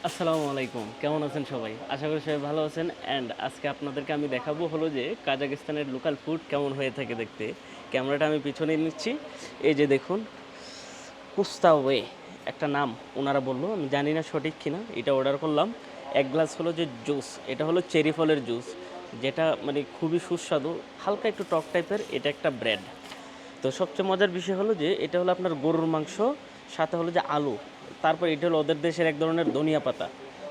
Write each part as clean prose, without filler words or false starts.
আসসালামু আলাইকুম, কেমন আছেন সবাই? আশা করি সবাই ভালো আছেন। অ্যান্ড আজকে আপনাদেরকে আমি দেখাবো হলো যে কাজাকিস্তানের লোকাল ফুড কেমন হয়ে থাকে দেখতে। ক্যামেরাটা আমি পিছনে নিচ্ছি। এই যে দেখুন, কুস্তা ওয়ে একটা নাম ওনারা বললো, আমি জানি না সঠিক কিনা। এটা অর্ডার করলাম। এক গ্লাস হলো যে জুস, এটা হলো চেরি ফলের জুস, যেটা মানে খুবই সুস্বাদু, হালকা একটু টক টাইপের। এটা একটা ব্রেড। তো সবচেয়ে মজার বিষয় হলো যে এটা হলো আপনার গরুর মাংস, সাথে হলো যে আলু, তারপর এটা হলো ওদের দেশের এক ধরনের ধনিয়া পাতা।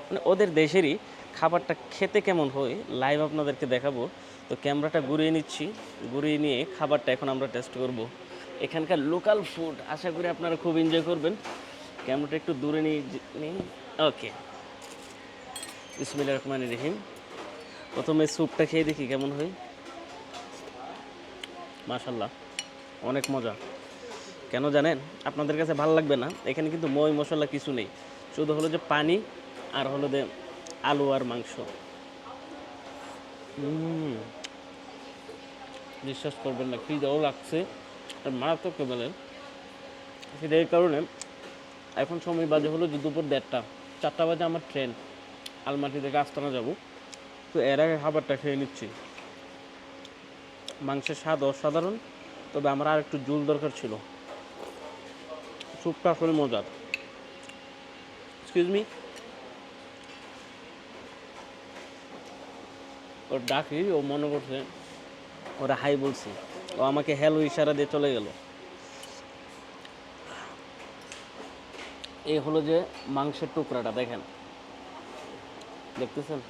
মানে ওদের দেশেরই খাবারটা খেতে কেমন হয় লাইভ আপনাদেরকে দেখাবো। তো ক্যামেরাটা ঘুরিয়ে নিচ্ছি, ঘুরিয়ে নিয়ে খাবারটা এখন আমরা টেস্ট করব। এখানকার লোকাল ফুড আশা করি আপনারা খুব এনজয় করবেন। ক্যামেরাটা একটু দূরে নিয়ে নিই। ওকে, বিসমিল্লাহির রহমানির রহিম। প্রথমে স্যুপটা খেয়ে দেখি কেমন হয়। মাশাল্লাহ, অনেক মজা। কেন জানেন? আপনাদের কাছে ভালো লাগবে না, এখানে কিন্তু মই মশলা কিছু নেই, শুধু হলো যে পানি আর হলো যে আলু আর মাংস। বিশ্বাস করবেন না, কী যাও লাগছে, আর মারাত্মক লেভেলের। সেটা এই কারণে এখন সময় বাজে হলো যে দুপুর 1:30, 4টা বাজে আমার ট্রেন, আলমাটি থেকে আস্তানা যাব। তো এর আগে খাবারটা খেয়ে নিচ্ছি। মাংসের স্বাদ অসাধারণ, তবে আমার আর একটু ঝোল দরকার ছিল। স্যুপটা আসলে মজার। এক্সকিউজ মি, ওর ডাকি, ও মনে করছে ওরা হাই বলছি, ও আমাকে হ্যালো ইশারা দিয়ে চলে গেল। এই হলো যে মাংসের টুকরাটা দেখেন, দেখতেছেন?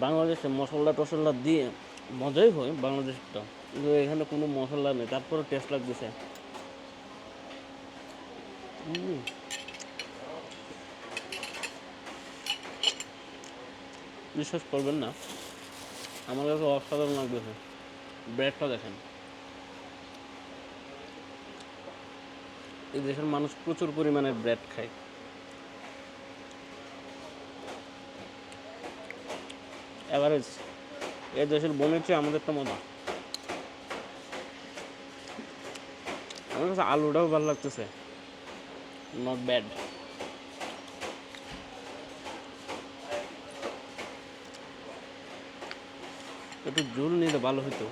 বাংলাদেশে মশলা টশলা দিয়ে মজাই হয় বাংলাদেশটা, কিন্তু এখানে কোনো মশলা নেই, তারপরে টেস্ট লাগতেছে। বিশ্বাস করবেন না, আমার কাছে অসাধারণ লাগতেছে। ব্রেডটা দেখেন, এই দেশের মানুষ প্রচুর পরিমাণে ব্রেড খায়। অ্যাভারেজ এই দেশের বোনের চেয়ে আমাদেরটা মজা। আমার কাছে আলুটাও ভালো লাগতেছে, নট ব্যাড। একটু ঝোল নিলে ভালো হতো।